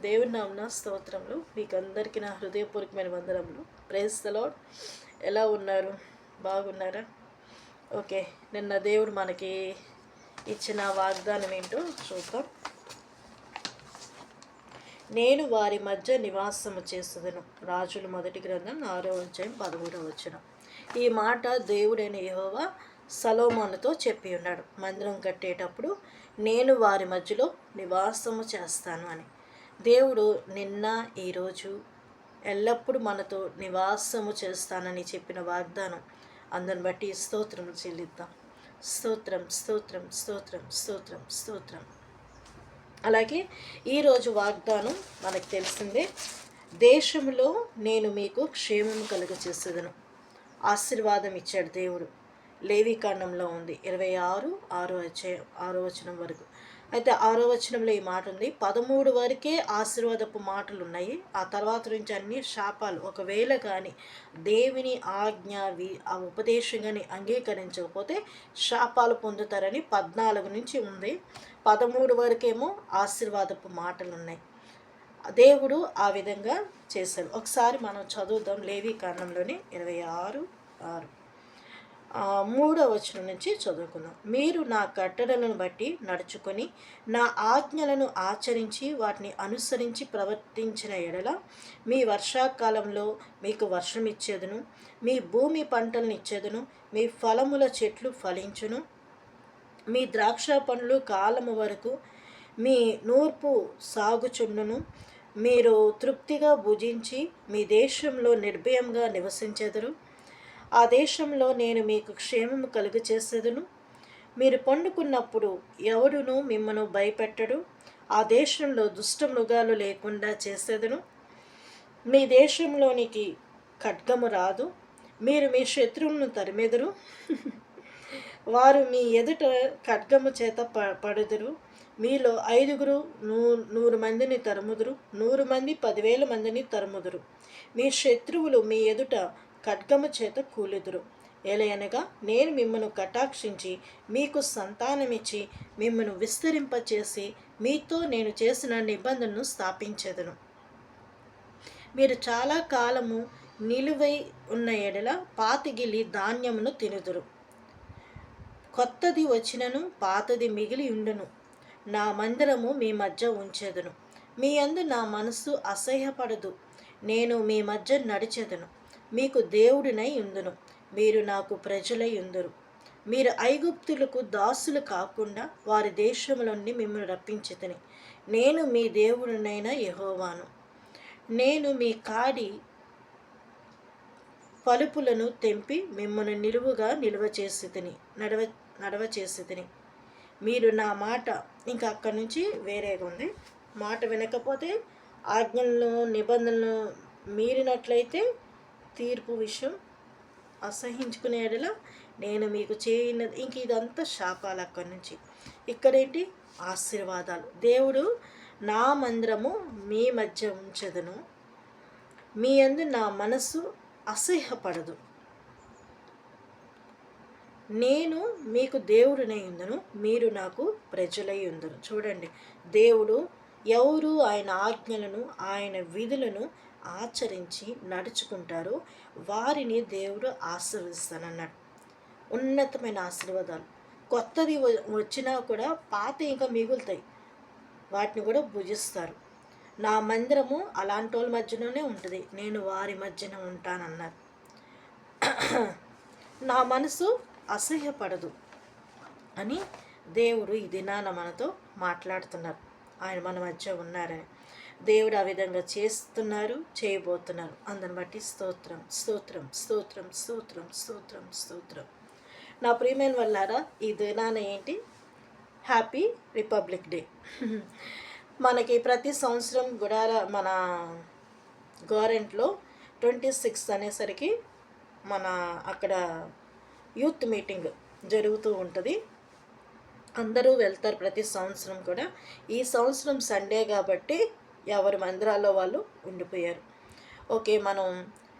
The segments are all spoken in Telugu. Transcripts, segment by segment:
దేవుని నామమున స్తోత్రములు. మీకు అందరికీ నా హృదయపూర్వకమైన వందనములు. Praise the Lord. ఎలా ఉన్నారు? బాగున్నారా? ఓకే, నిన్న దేవుడు మనకి ఇచ్చిన వాగ్దానం ఏంటో చూద్దాం. నేను వారి మధ్య నివాసము చేసేదను. రాజుల మొదటి గ్రంథం 6:13. ఈ మాట దేవుడైన యెహోవా సొలొమోనుతో చెప్పి ఉన్నాడు. మందిరం కట్టేటప్పుడు నేను వారి మధ్యలో నివాసము చేస్తాను అని. దేవుడు నిన్న, ఈరోజు ఎల్లప్పుడూ మనతో నివాసము చేస్తానని చెప్పిన వాగ్దానం. అందుని బట్టి స్తోత్రం చెల్లిద్దాం. స్తోత్రం, స్తోత్రం, స్తోత్రం, స్తోత్రం, స్తోత్రం. అలాగే ఈరోజు వాగ్దానం మనకు తెలిసిందే. దేశంలో నేను మీకు క్షేమం కలుగచేసేదను. ఆశీర్వాదం ఇచ్చాడు దేవుడు. లేవీకాండంలో ఉంది 26:6 వచనం వరకు. అయితే 6వ వచనంలో ఈ మాట ఉంది. 13 వరకే ఆశీర్వాదపు మాటలు ఉన్నాయి. ఆ తర్వాత నుంచి అన్ని శాపాలు. ఒకవేళ కానీ దేవుని ఆజ్ఞ ఆ ఉపదేశం కానీ అంగీకరించకపోతే శాపాలు పొందుతారని 14 నుంచి ఉంది. 13 వరకేమో ఆశీర్వాదపు మాటలు ఉన్నాయి. దేవుడు ఆ విధంగా చేశాడు. ఒకసారి మనం చదువుదాం. లేవీకాండంలోని 26:6 3వ వచనం నుంచి చదువుకుందాం. మీరు నా కట్టడలను బట్టి నడుచుకొని నా ఆజ్ఞలను ఆచరించి వాటిని అనుసరించి ప్రవర్తించిన ఎడల మీ వర్షాకాలంలో మీకు వర్షం ఇచ్చేదను, మీ భూమి పంటలను ఇచ్చేదను, మీ ఫలముల చెట్లు ఫలించును, మీ ద్రాక్ష పండ్లు కాలము వరకు మీ నూర్పు సాగుచుండును, మీరు తృప్తిగా భుజించి మీ దేశంలో నిర్భయంగా నివసించెదరు. ఆ దేశంలో నేను మీకు క్షేమము కలుగచేసేదను. మీరు పండుకున్నప్పుడు ఎవడును మిమ్మను భయపెట్టడు. ఆ దేశంలో దుష్ట మృగాలు లేకుండా చేసేదను. మీ దేశంలోనికి ఖడ్గము రాదు. మీరు మీ శత్రువులను తరిమెదరు. వారు మీ ఎదుట ఖడ్గము చేత పడుదురు. మీలో 5 100 మందిని తరుముదురు, 100 మంది 10,000 మందిని తరుముదురు. మీ శత్రువులు మీ ఎదుట ఖడ్గము చేత కూలుదురు. ఏలయనగా నేను మిమ్మను కటాక్షించి మీకు సంతానమిచ్చి మిమ్మను విస్తరింపచేసి మీతో నేను చేసిన నిబంధనను స్థాపించెదను. మీరు చాలా కాలము నిలువై ఉన్న ఎడల పాతిగిలి ధాన్యమును తినుదురు. కొత్తది వచ్చినను పాతది మిగిలి ఉండును. నా మందిరము మీ మధ్య ఉంచెదను. మీ యందు నా మనస్సు అసహ్యపడదు. నేను మీ మధ్య నడిచెదను. మీకు దేవుడినై ఉందును. మీరు నాకు ప్రజలై ఉందురు. మీరు ఐగుప్తులకు దాసులు కాకుండా వారి దేశముల నుండి మిమ్మల్ని రప్పించితిని. నేను మీ దేవుడినైన యెహోవాను. నేను మీ కాడి పలుపులను తెంపి మిమ్మల్ని నిలువుగా నడవ చేసితిని. మీరు నా మాట, ఇంకా అక్కడి నుంచి వేరేగా ఉంది. మాట వినకపోతే ఆజ్ఞలను నిబంధనలను మీరినట్లయితే తీర్పు విషయం అసహించుకునే ఎడల నేను మీకు చేయనది. ఇంక ఇదంతా శాపాలు. అక్కడి నుంచి ఇక్కడేంటి? ఆశీర్వాదాలు. దేవుడు నా మందిరము మీ మధ్య ఉంచెదను. మీ యందు నా మనసు అసహ్యపడదు. నేను మీకు దేవుడినై ఉందును. మీరు నాకు ప్రజలై ఉందును. చూడండి, దేవుడు ఎవరు ఆయన ఆజ్ఞలను ఆయన విధులను ఆచరించి నడుచుకుంటారో వారిని దేవుడు ఆశీర్వదిస్తానన్నాడు. ఉన్నతమైన ఆశీర్వాదాలు. కొత్తది వచ్చినా కూడా పాత ఇంకా మిగులుతాయి. వాటిని కూడా భుజిస్తారు. నా మందిరము అలాంటి వాళ్ళ మధ్యలోనే ఉంటుంది. నేను వారి మధ్యన ఉంటానన్నారు. నా మనసు అసహ్యపడదు అని దేవుడు ఈ దినాన మనతో మాట్లాడుతున్నారు. ఆయన మన మధ్య ఉన్నారని. దేవుడు ఆ విధంగా చేస్తున్నారు, చేయబోతున్నారు. అందుని బట్టి స్తోత్రం, స్తోత్రం, స్తోత్రం, స్తోత్రం, స్తోత్రం, స్తోత్రం. నా ప్రియమైన వాళ్ళారా, ఈ దినాన ఏంటి? Happy republic day. మనకి ప్రతి సంవత్సరం మన గవర్నమెంట్లో 26 అనేసరికి మన అక్కడ యూత్ మీటింగ్ జరుగుతూ ఉంటుంది. అందరూ వెళ్తారు ప్రతి సంవత్సరం కూడా. ఈ సంవత్సరం సండే కాబట్టి ఎవరి మందిరాల్లో వాళ్ళు ఉండిపోయారు. ఓకే, మనం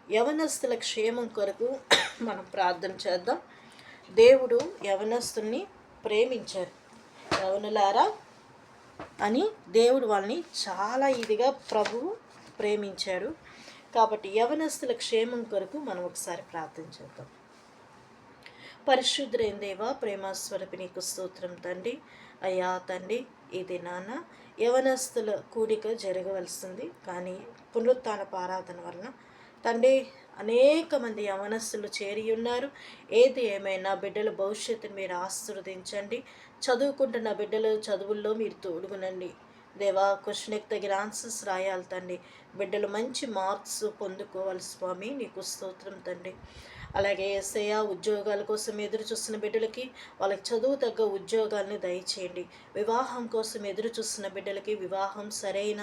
యవనస్తుల క్షేమం కొరకు మనం ప్రార్థన చేద్దాం. దేవుడు యవనస్తుల్ని ప్రేమించారు. యవనులారా, అని దేవుడు వాళ్ళని చాలా ఇదిగా ప్రభువు ప్రేమించాడు. కాబట్టి యవనస్తుల క్షేమం కొరకు మనం ఒకసారి ప్రార్థన చేద్దాం. పరిశుద్ధులైన దేవా, ప్రేమస్వరూపి నీకు స్తోత్రం తండ్రి. అయ్యా తండ్రి, ఈ దినాన యవనస్తుల కూడిక జరగవలసింది, కానీ పునరుత్థానపు ఆరాధన వలన తండ్రి అనేక మంది యవనస్తులు చేరి ఉన్నారు. ఏది ఏమైనా బిడ్డల భవిష్యత్తును మీరు ఆశీర్వదించండి. చదువుకుంటున్న బిడ్డలు చదువుల్లో మీరు తోడుగునండి దేవా. క్వశ్చన్కి తగిన ఆన్సర్స్ రాయాలి తండ్రి. బిడ్డలు మంచి మార్క్స్ పొందుకోవాలి స్వామి, నీకు స్తోత్రం తండ్రి. అలాగే యేసయ్య, ఉద్యోగాల కోసం ఎదురు చూస్తున్న బిడ్డలకి వాళ్ళకి చదువు తగ్గ ఉద్యోగాల్ని దయచేయండి. వివాహం కోసం ఎదురు చూస్తున్న బిడ్డలకి వివాహం సరైన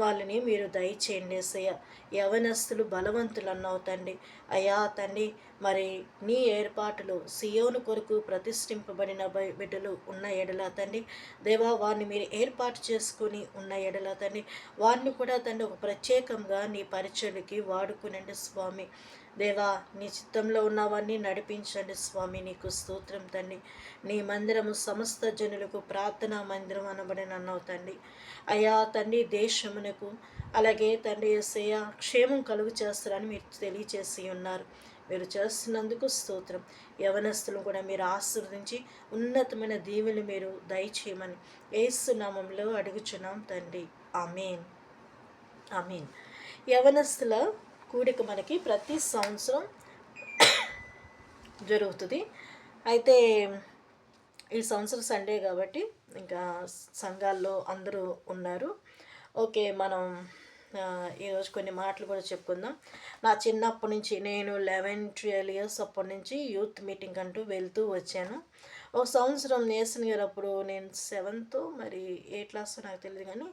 వాళ్ళని మీరు దయచేయండి యేసయ్య. యవనస్తులు బలవంతులు అన్నావు తండ్రి. అయ్యా తండ్రి, మరి నీ ఏర్పాటులో సియోను కొరకు ప్రతిష్ఠింపబడిన బిడ్డలు ఉన్న ఎడల తండ్రి దేవా, వారిని మీరు ఏర్పాటు చేసుకుని ఉన్న ఎడల తండ్రి వారిని కూడా తండ్రి ఒక ప్రత్యేకంగా నీ పరిచయలకి వాడుకునండి స్వామి. దేవా, నీ చిత్తంలో ఉన్నవన్నీ నడిపించండి స్వామి, నీకు స్తోత్రం తండ్రి. నీ మందిరము సమస్త జనులకు ప్రార్థనా మందిరం అనబడిన అన్నావు తండ్రి. అయ్యా తండ్రి, దేశమునకు అలాగే తండ్రి యేసయ్య క్షేమం కలుగు చేస్తారని మీరు తెలియచేసి ఉన్నారు. మీరు చేస్తున్నందుకు స్తోత్రం. యవనస్తులను కూడా మీరు ఆశీర్వదించి ఉన్నతమైన దీవెనలు మీరు దయచేయమని యేసు నామములో అడుగుచున్నాం తండ్రి. ఆమేన్, ఆమేన్. యవనస్తుల కూడిక మనకి ప్రతి సంవత్సరం జరుగుతుంది. అయితే ఈ సంవత్సరం సండే కాబట్టి ఇంకా సంఘాల్లో అందరూ ఉన్నారు. ఓకే, మనం ఈరోజు కొన్ని మాటలు కూడా చెప్పుకుందాం. నా చిన్నప్పటి నుంచి నేను 11-12 ఇయర్స్ అప్పటి నుంచి యూత్ మీటింగ్ అంటూ వెళ్తూ వచ్చాను. ఒక సంవత్సరం నేసన్ గారు, అప్పుడు నేను 7th మరి ఏ క్లాస్ నాకు తెలియదు, కానీ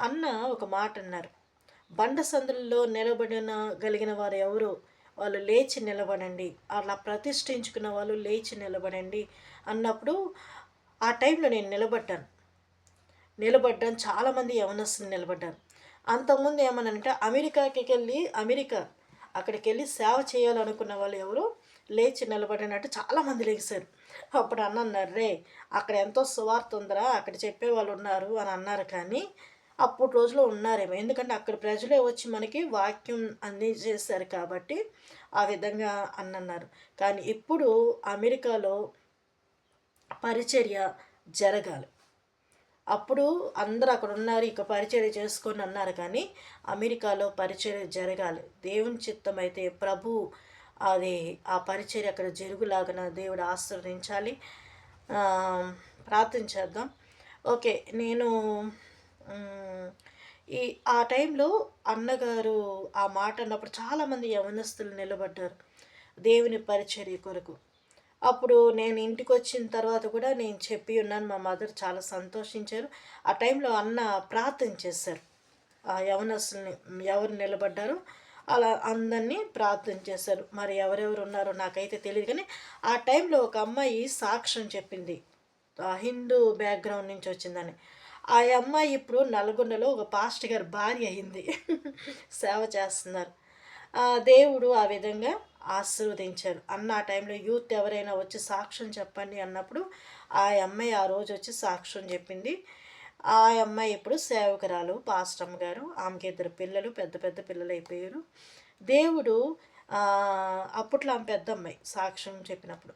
అన్న ఒక మాట అన్నారు. బండ సందులలో గలిగిన వారు ఎవరు, వాళ్ళు లేచి నిలబడండి, అలా ప్రతిష్ఠించుకున్న వాళ్ళు లేచి నిలబడండి అన్నప్పుడు ఆ టైంలో నేను నిలబడ్డాను. చాలామంది యవనస్తులు నిలబడ్డారు. అంతకుముందు ఏమనంటే అక్కడికి వెళ్ళి సేవ చేయాలనుకున్న వాళ్ళు ఎవరు లేచి నిలబడినట్టు చాలామంది లేచారు. అప్పుడు అన్నారు, రే అక్కడ ఎంతో సువార్త ఉందరా, అక్కడ చెప్పేవాళ్ళు ఉన్నారు అని అన్నారు. కానీ అప్పుడు రోజులో ఉన్నారేమో, ఎందుకంటే అక్కడ ప్రజలే వచ్చి మనకి వాక్యం అందజేశారు కాబట్టి ఆ విధంగా అన్నారు. కానీ ఇప్పుడు అమెరికాలో పరిచర్య జరగాలి. అప్పుడు అందరూ అక్కడ ఉన్నారు, ఇక పరిచర్య చేసుకొని అన్నారు. కానీ అమెరికాలో పరిచర్య జరగాలి. దేవుని చిత్తం అయితే ప్రభు అది ఆ పరిచర్య అక్కడ జరుగులాగన దేవుడు ఆశీర్వదించాలి. ప్రార్థన చేద్దాం. ఓకే, నేను ఆ టైంలో అన్నగారు ఆ మాట అన్నప్పుడు చాలామంది యవనస్తులు నిలబడ్డారు దేవుని పరిచర్య కొరకు. అప్పుడు నేను ఇంటికి వచ్చిన తర్వాత కూడా నేను చెప్పి ఉన్నాను. మా మదర్ చాలా సంతోషించారు. ఆ టైంలో అన్న ప్రార్థన చేశారు. ఆ యవనస్తుల్ని ఎవరు నిలబడ్డారో అలా అందరినీ ప్రార్థన చేశారు. మరి ఎవరెవరు ఉన్నారో నాకైతే తెలియదు, కానీ ఆ టైంలో ఒక అమ్మాయి సాక్ష్యం చెప్పింది, హిందూ బ్యాక్గ్రౌండ్ నుంచి వచ్చిందని. ఆ అమ్మాయి ఇప్పుడు నల్గొండలో ఒక పాస్టర్ గారి భార్య అయింది. సేవ చేస్తున్నారు. దేవుడు ఆ విధంగా ఆశీర్వదించారు. అన్న ఆ టైంలో యూత్ ఎవరైనా వచ్చి సాక్ష్యం చెప్పండి అన్నప్పుడు ఆ అమ్మాయి ఆ రోజు వచ్చి సాక్ష్యం చెప్పింది. ఆ అమ్మాయి ఇప్పుడు సేవకురాలు, పాస్టమ్ గారు. ఆమెకి 2 పిల్లలు, పెద్ద పెద్ద పిల్లలు అయిపోయారు. దేవుడు అప్పట్లో ఆమె పెద్ద అమ్మాయి సాక్ష్యం చెప్పినప్పుడు.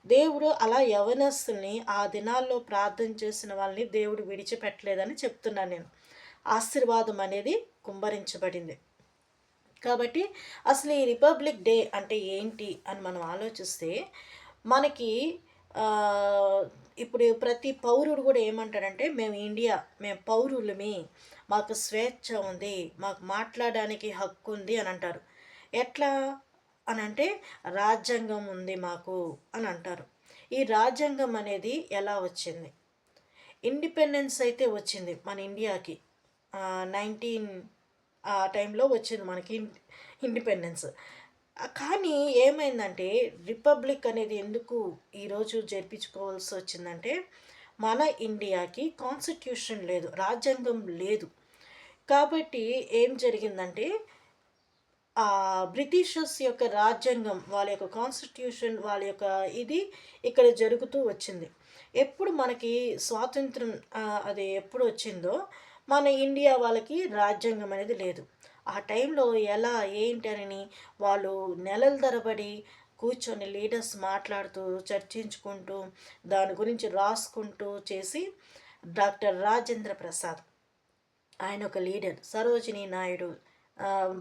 దేవుడు అలా యవనస్తుల్ని ఆ దినాల్లో ప్రార్థన చేసిన వాళ్ళని దేవుడు విడిచిపెట్టలేదని చెప్తున్నాను నేను. ఆశీర్వాదం అనేది కుమ్మరించబడింది. కాబట్టి అసలు ఈ రిపబ్లిక్ డే అంటే ఏంటి అని మనం ఆలోచిస్తే మనకి ఇప్పుడు ప్రతి పౌరుడు కూడా ఏమంటాడంటే, మేము పౌరులమి, మాకు స్వేచ్ఛ ఉంది, మాకు మాట్లాడడానికి హక్కు ఉంది అని అంటారు. ఎట్లా అని అంటే రాజ్యాంగం ఉంది మాకు అని అంటారు. ఈ రాజ్యాంగం అనేది ఎలా వచ్చింది? ఇండిపెండెన్స్ అయితే వచ్చింది మన ఇండియాకి 19 ఆ టైంలో వచ్చింది మనకి ఇండిపెండెన్స్. కానీ ఏమైందంటే రిపబ్లిక్ అనేది ఎందుకు ఈరోజు జరిపించుకోవాల్సి వచ్చిందంటే, మన ఇండియాకి కాన్స్టిట్యూషన్ లేదు, రాజ్యాంగం లేదు. కాబట్టి ఏం జరిగిందంటే బ్రిటిషర్స్ యొక్క రాజ్యాంగం, వాళ్ళ యొక్క కాన్స్టిట్యూషన్, వాళ్ళ యొక్క ఇది ఇక్కడ జరుగుతూ వచ్చింది. ఎప్పుడు మనకి స్వాతంత్రం అది ఎప్పుడు వచ్చిందో మన ఇండియా వాళ్ళకి రాజ్యాంగం అనేది లేదు. ఆ టైంలో ఎలా ఏంటి అని వాళ్ళు నెలల తరబడి కూర్చొని లీడర్స్ మాట్లాడుతూ, చర్చించుకుంటూ, దాని గురించి రాసుకుంటూ చేసి డాక్టర్ రాజేంద్ర ప్రసాద్ ఆయన ఒక లీడర్, సరోజినీ నాయుడు,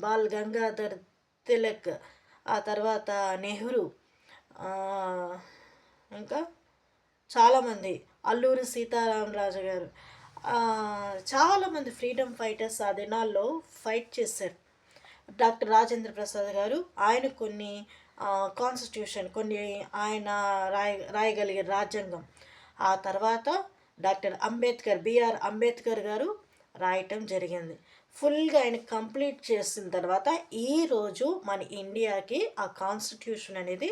బాల్ గంగాధర్ తిలక్, ఆ తర్వాత నెహ్రూ, ఇంకా చాలామంది, అల్లూరి సీతారామరాజు గారు, చాలామంది ఫ్రీడమ్ ఫైటర్స్ ఆ దినాల్లో ఫైట్ చేశారు. డాక్టర్ రాజేంద్ర ప్రసాద్ గారు ఆయన కొన్ని కాన్స్టిట్యూషన్ కొన్ని ఆయన రాయగలిగే రాజ్యాంగం. ఆ తర్వాత డాక్టర్ బిఆర్ అంబేద్కర్ గారు రాయటం జరిగింది. ఫుల్గా ఆయన కంప్లీట్ చేసిన తర్వాత ఈరోజు మన ఇండియాకి ఆ కాన్స్టిట్యూషన్ అనేది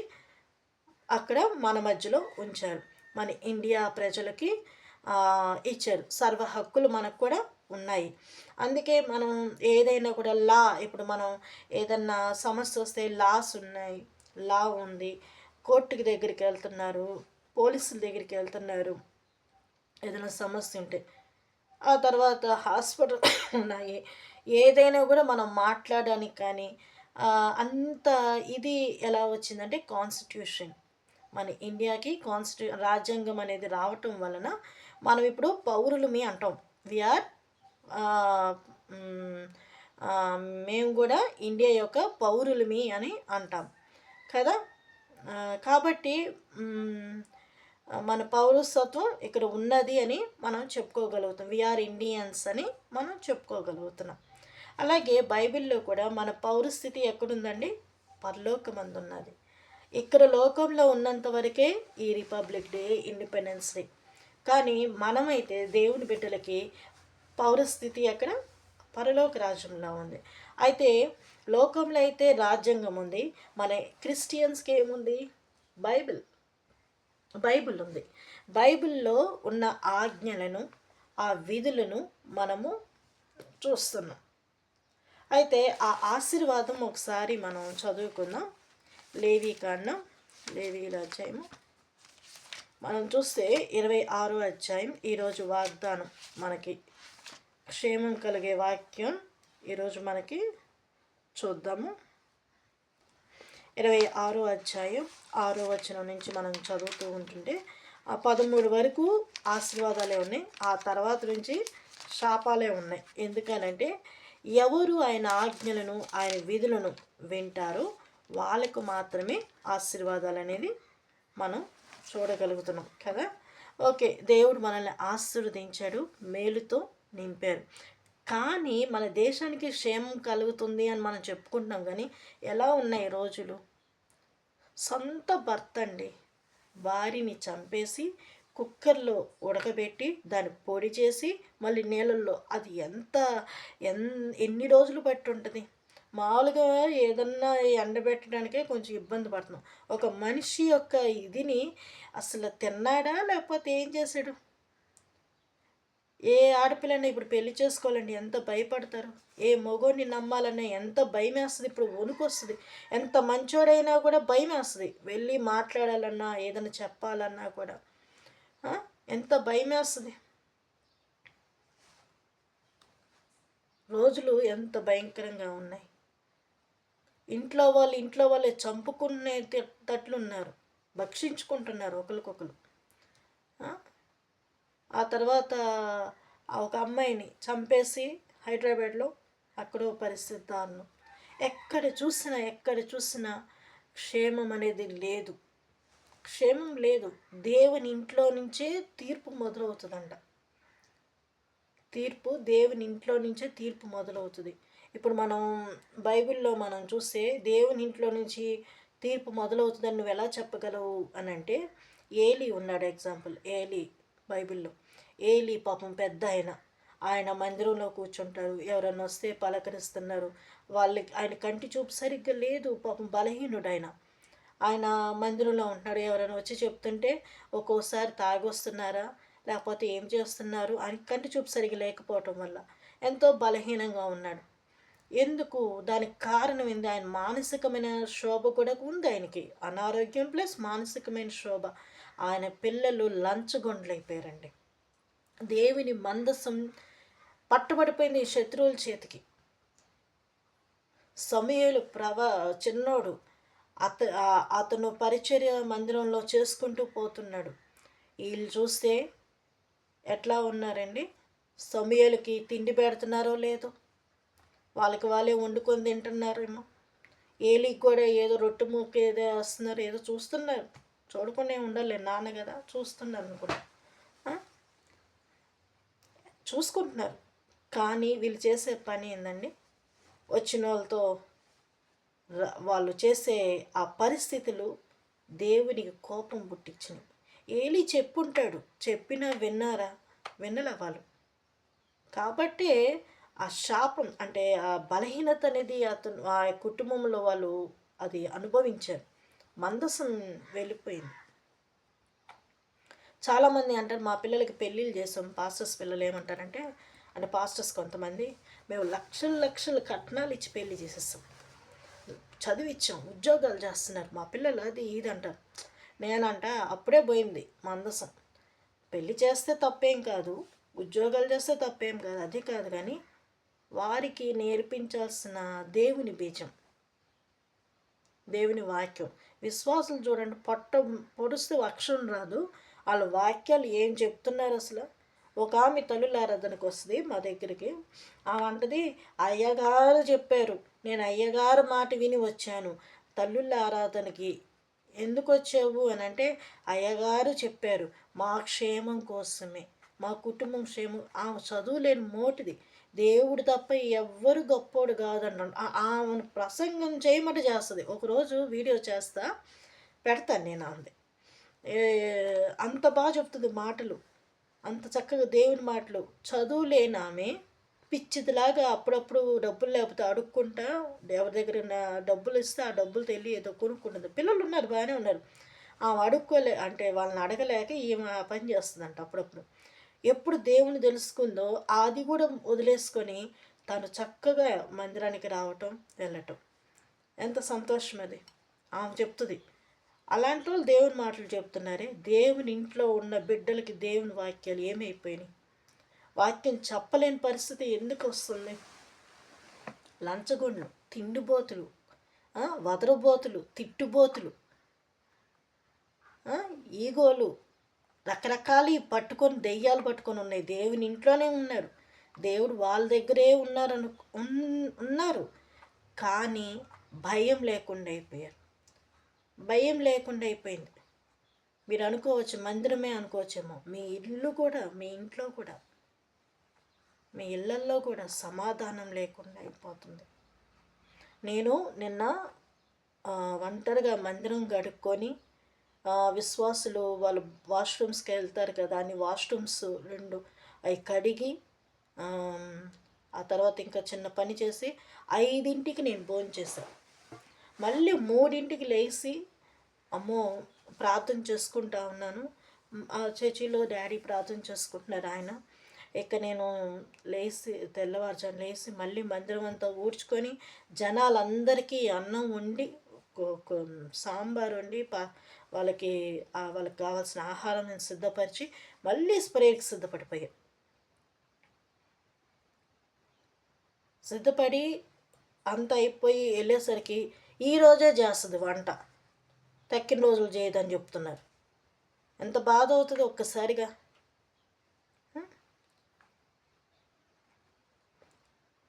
అక్కడ మన మధ్యలో ఉంచారు. మన ఇండియా ప్రజలకి ఇచ్చారు. సర్వ హక్కులు మనకు కూడా ఉన్నాయి. అందుకే మనం ఏదైనా కూడా ఇప్పుడు మనం ఏదన్నా సమస్య వస్తే లాస్ ఉన్నాయి, లా ఉంది, కోర్టుకి దగ్గరికి వెళ్తున్నారు, పోలీసుల దగ్గరికి వెళ్తున్నారు ఏదైనా సమస్య ఉంటే. ఆ తర్వాత హాస్పిటల్ ఉన్నాయి. ఏదైనా కూడా మనం మాట్లాడడానికి కానీ అంత ఇది ఎలా వచ్చిందంటే కాన్స్టిట్యూషన్, మన ఇండియాకి రాజ్యాంగం అనేది రావటం వలన మనం ఇప్పుడు పౌరులమి అంటాం. వీఆర్ మేము కూడా ఇండియా యొక్క పౌరులమి అని అంటాం కదా. కాబట్టి మన పౌరసత్వం ఇక్కడ ఉన్నది అని మనం చెప్పుకోగలుగుతాం. వీఆర్ ఇండియన్స్ అని మనం చెప్పుకోగలుగుతున్నాం. అలాగే బైబిల్లో కూడా మన పౌరస్థితి ఎక్కడుందండి? పరలోకమందు ఉన్నది. ఇక్కడ లోకంలో ఉన్నంత వరకే ఈ రిపబ్లిక్ డే, ఇండిపెండెన్స్ డే. కానీ మనమైతే దేవుని బిడ్డలకి పౌరస్థితి ఎక్కడ? పరలోక రాజ్యంలో ఉంది. అయితే లోకంలో అయితే రాజ్యాంగం ఉంది, మన క్రిస్టియన్స్కి ఏముంది? బైబిల్ ఉంది. బైబిల్లో ఉన్న ఆజ్ఞలను, ఆ విధులను మనము చూస్తున్నాం. అయితే ఆ ఆశీర్వాదం ఒకసారి మనం చదువుకుందాం. లేవీయుల అధ్యాయము మనం చూస్తే 26వ అధ్యాయం. ఈరోజు వాగ్దానం మనకి క్షేమం కలిగే వాక్యం ఈరోజు మనకి చూద్దాము. 26వ అధ్యాయం 6వ వచనం నుంచి మనం చదువుతూ ఉంటుంటే 13 వరకు ఆశీర్వాదాలే ఉన్నాయి. ఆ తర్వాత నుంచి శాపాలే ఉన్నాయి. ఎందుకనంటే ఎవరు ఆయన ఆజ్ఞలను, ఆయన విధులను వింటారో వాళ్ళకు మాత్రమే ఆశీర్వాదాలు అనేది మనం చూడగలుగుతున్నాం కదా. ఓకే, దేవుడు మనల్ని ఆశీర్వదించాడు, మేలుతో నింపారు. కానీ మన దేశానికి క్షేమం కలుగుతుంది అని మనం చెప్పుకుంటున్నాం. కానీ ఎలా ఉన్నాయి రోజులు? సొంత భర్త అండి భార్యని చంపేసి కుక్కర్లో ఉడకబెట్టి దాన్ని పొడి చేసి మళ్ళీ నీళ్ళల్లో అది ఎన్ని రోజులు పట్టి ఉంటుంది? మామూలుగా ఏదన్నా ఎండబెట్టడానికే కొంచెం ఇబ్బంది పడుతున్నాం. ఒక మనిషి యొక్క ఇదిని అసలు తిన్నాడా లేకపోతే ఏం చేశాడు? ఏ ఆడపిల్లని ఇప్పుడు పెళ్లి చేసుకోవాలండి ఎంత భయపడతారు? ఏ మగోడిని నమ్మాలన్నా ఎంత భయం వేస్తుంది. ఇప్పుడు వణుకు వస్తుంది. ఎంత మంచోడైనా కూడా భయం వేస్తుంది. వెళ్ళి మాట్లాడాలన్నా ఏదైనా చెప్పాలన్నా కూడా ఎంత భయం వేస్తుంది. రోజులు ఎంత భయంకరంగా ఉన్నాయి. ఇంట్లో వాళ్ళే చంపుకునేటట్లున్నారు, భక్షించుకుంటున్నారు ఒకరికొకరు. ఆ తర్వాత ఒక అమ్మాయిని చంపేసి హైదరాబాద్లో అక్కడో పరిస్థితి దారుణం. ఎక్కడ చూసినా క్షేమం అనేది లేదు. క్షేమం లేదు. దేవుని ఇంట్లో నుంచే తీర్పు మొదలవుతుందంట. దేవుని ఇంట్లో నుంచే తీర్పు మొదలవుతుంది. ఇప్పుడు మనం బైబిల్లో మనం చూస్తే దేవుని ఇంట్లో నుంచి తీర్పు మొదలవుతుందని నువ్వు ఎలా చెప్పగలవు అని అంటే, ఏలీ ఉన్నాడు ఎగ్జాంపుల్. బైబిల్లో ఏలీ పాపం పెద్ద ఆయన మందిరంలో కూర్చుంటారు. ఎవరన్నా వస్తే పలకరిస్తున్నారు. ఆయన కంటి చూపు సరిగ్గా లేదు, పాపం బలహీనుడు ఆయన మందిరంలో ఉంటున్నాడు. ఎవరైనా వచ్చి చెప్తుంటే ఒక్కోసారి తాగొస్తున్నారా లేకపోతే ఏం చేస్తున్నారు అని కంటి చూపు సరిగ్గా లేకపోవటం వల్ల ఎంతో బలహీనంగా ఉన్నాడు. ఎందుకు? దానికి కారణం ఏంది? ఆయన మానసికమైన శోభ కూడా ఉంది. ఆయనకి అనారోగ్యం ప్లస్ మానసికమైన శోభ. ఆయన పిల్లలు లంచగొండ్లైపోయారండి. దేవుని మందసం పట్టుబడిపోయింది శత్రువుల చేతికి. సమూయేలు చిన్నోడు, అతను పరిచర్య మందిరంలో చేసుకుంటూ పోతున్నాడు. వీళ్ళు చూస్తే ఎట్లా ఉన్నారండి? సమూయేలుకి తిండి పెడుతున్నారో లేదో, వాళ్ళకి వాళ్ళే వండుకొని తింటున్నారేమో. ఏలికి కూడా ఏదో రొట్టె ముక్క ఏదో వేస్తున్నారు, ఏదో చూస్తున్నారు. చూడకుండా ఉండాలి, నాన్న కదా, చూస్తున్నారు అనుకుంటా, చూసుకుంటున్నారు. కానీ వీళ్ళు చేసే పని ఏందండి? వచ్చిన వాళ్ళతో వాళ్ళు చేసే ఆ పరిస్థితులు దేవునికి కోపం పుట్టించినవి. ఏలి చెప్పుంటాడు, చెప్పినా విన్నారా? వినలే వాళ్ళు. కాబట్టే ఆ శాపం అంటే ఆ బలహీనత అనేది ఆ కుటుంబంలో వాళ్ళు అది అనుభవించారు. మందసం వెళ్ళిపోయింది. చాలామంది అంటారు, మా పిల్లలకి పెళ్ళిళ్ళు చేసాం. పాస్టర్స్ పిల్లలు ఏమంటారంటే, అంటే పాస్టర్స్ కొంతమంది, మేము లక్షలు లక్షలు కట్నాలు ఇచ్చి పెళ్లి చేసేస్తాం, చదివిచ్చాం, ఉద్యోగాలు చేస్తున్నారు మా పిల్లలు, అది ఇది అంటారు. నేనంట అప్పుడే పోయింది మందసం. పెళ్లి చేస్తే తప్పేం కాదు, ఉద్యోగాలు చేస్తే తప్పేం కాదు, అది కాదు. కానీ వారికి నేర్పించాల్సిన దేవుని బీజం, దేవుని వాక్యం. విశ్వాసులు చూడండి, పొడిస్తే అక్షరం రాదు, వాళ్ళ వాక్యాలు ఏం చెప్తున్నారు అసలు. ఒక ఆమె తల్లుల ఆరాధనకు వస్తుంది మా దగ్గరికి. ఆమె అంటది, అయ్యగారు చెప్పారు, నేను అయ్యగారు మాట విని వచ్చాను. తల్లుల ఆరాధనకి ఎందుకు వచ్చావు అని అంటే, అయ్యగారు చెప్పారు మా క్షేమం కోసమే, మా కుటుంబం క్షేమం. ఆమె చదువులేని మోటిది, దేవుడు తప్ప ఎవ్వరు గొప్పోడు కాదన్నాడు. ఆమెను ప్రసంగం చేయమంటే చేస్తుంది. ఒకరోజు వీడియో చేస్తా, పెడతాను నేను. ఆమెది అంత బాగా చెప్తుంది మాటలు, అంత చక్కగా దేవుని మాటలు. చదువు లేని ఆమె పిచ్చిదిలాగా అప్పుడప్పుడు డబ్బులు లేకపోతే అడుక్కుంటా, ఎవరి దగ్గర డబ్బులు ఇస్తే ఆ డబ్బులు తెలియ ఏదో కొనుక్కుంటుంది. పిల్లలు ఉన్నారు, బాగానే ఉన్నారు. ఆమె అడుక్కోలే అంటే వాళ్ళని అడగలేక ఈమె ఆ పని చేస్తుందంట అప్పుడప్పుడు. ఎప్పుడు దేవుని తెలుసుకుందో అది కూడా వదిలేసుకొని తను చక్కగా మందిరానికి రావటం, వెళ్ళటం. ఎంత సంతోషం అది. ఆమె చెప్తుంది, అలాంటి వాళ్ళు దేవుని మాటలు చెప్తున్నారే. దేవుని ఇంట్లో ఉన్న బిడ్డలకి దేవుని వాక్యాలు ఏమైపోయినాయి? వాక్యం చెప్పలేని పరిస్థితి ఎందుకు వస్తుంది? లంచగొండ్లు, తిండిబోతులు, వదరబోతులు, తిట్టుబోతులు, ఈగోలు, రకరకాలు పట్టుకొని, దెయ్యాలు పట్టుకొని ఉన్నాయి. దేవుని ఇంట్లోనే ఉన్నారు, దేవుడు వాళ్ళ దగ్గరే ఉన్నారు. కానీ భయం లేకుండా అయిపోయారు. భయం లేకుండా అయిపోయింది. మీరు అనుకోవచ్చు, మందిరమే అనుకోవచ్చేమో, మీ ఇల్లు కూడా, మీ ఇంట్లో కూడా, మీ ఇళ్ళల్లో కూడా సమాధానం లేకుండా అయిపోతుంది. నేను నిన్న ఒంటరిగా మందిరం గడుక్కొని, విశ్వాసులు వాళ్ళు వాష్రూమ్స్కి వెళ్తారు కదా అని వాష్రూమ్స్ 2 అవి కడిగి, ఆ తర్వాత ఇంకా చిన్న పని చేసి 5ంటికి నేను భోంచేశాను. మళ్ళీ 3ంటికి లేచి అమ్మో ప్రార్థన చేసుకుంటా ఉన్నాను. ఆ చర్చిలో డాడీ ప్రార్థన చేసుకుంటున్నారు ఆయన. ఇక నేను తెల్లవారుజాము లేచి మళ్ళీ మందిరం అంతా ఊడ్చుకొని, జనాలందరికీ అన్నం వండి, సాంబార్ వండి, వాళ్ళకి కావాల్సిన ఆహారం నేను సిద్ధపరిచి మళ్ళీ స్ప్రేకి సిద్ధపడి అంత అయిపోయి వెళ్ళేసరికి ఈరోజే చేస్తుంది వంట, తక్కిన రోజులు చేయదని చెప్తున్నారు. ఎంత బాధ అవుతుంది ఒక్కసారిగా.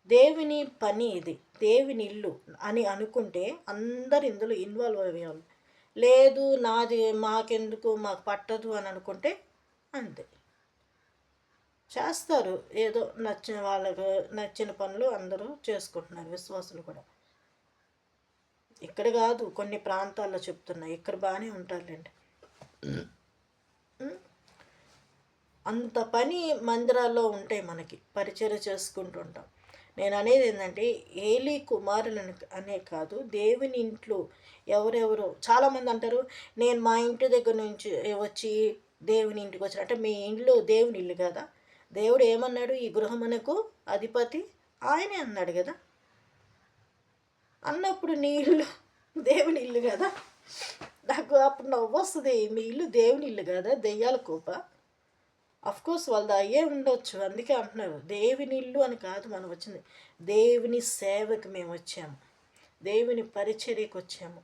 దేవుని పని ఇది, దేవుని ఇల్లు అని అనుకుంటే అందరు ఇందులో ఇన్వాల్వ్ అయ్యేవాళ్ళు. లేదు నాది మాకెందుకు, మాకు పట్టదు అని అనుకుంటే అంతే చేస్తారు. ఏదో నచ్చిన వాళ్ళకు నచ్చిన పనులు అందరూ చేసుకుంటున్నారు, విశ్వాసులు కూడా. ఇక్కడ కాదు, కొన్ని ప్రాంతాల్లో చెప్తున్నాయి, ఇక్కడ బాగానే ఉంటారులేండి. అంత పని మందిరాల్లో ఉంటాయి, మనకి పరిచర్య చేసుకుంటూ ఉంటాం. నేను అనేది ఏంటంటే, ఏలీ కుమారులను అనే కాదు, దేవుని ఇంట్లో ఎవరెవరో చాలామంది అంటారు, నేను మా ఇంటి దగ్గర నుంచి వచ్చి దేవుని ఇంటికి వచ్చిన అంటే, మీ ఇంట్లో దేవుని ఇల్లు కదా. దేవుడు ఏమన్నాడు? ఈ గృహమునకు అధిపతి ఆయనే అన్నాడు కదా. అన్నప్పుడు నీ ఇల్లు దేవుని ఇల్లు కదా. నాకు అప్పుడు నవ్వొస్తది. మీ ఇల్లు దేవుని ఇల్లు కదా, దెయ్యాల కోప. కోర్స్ వాళ్ళది అయ్యే ఉండొచ్చు. అందుకే అంటున్నారు. దేవుని ఇల్లు అని కాదు మనం వచ్చింది. దేవుని సేవకి మేము వచ్చాము. దేవుని పరిచర్యకు వచ్చాము.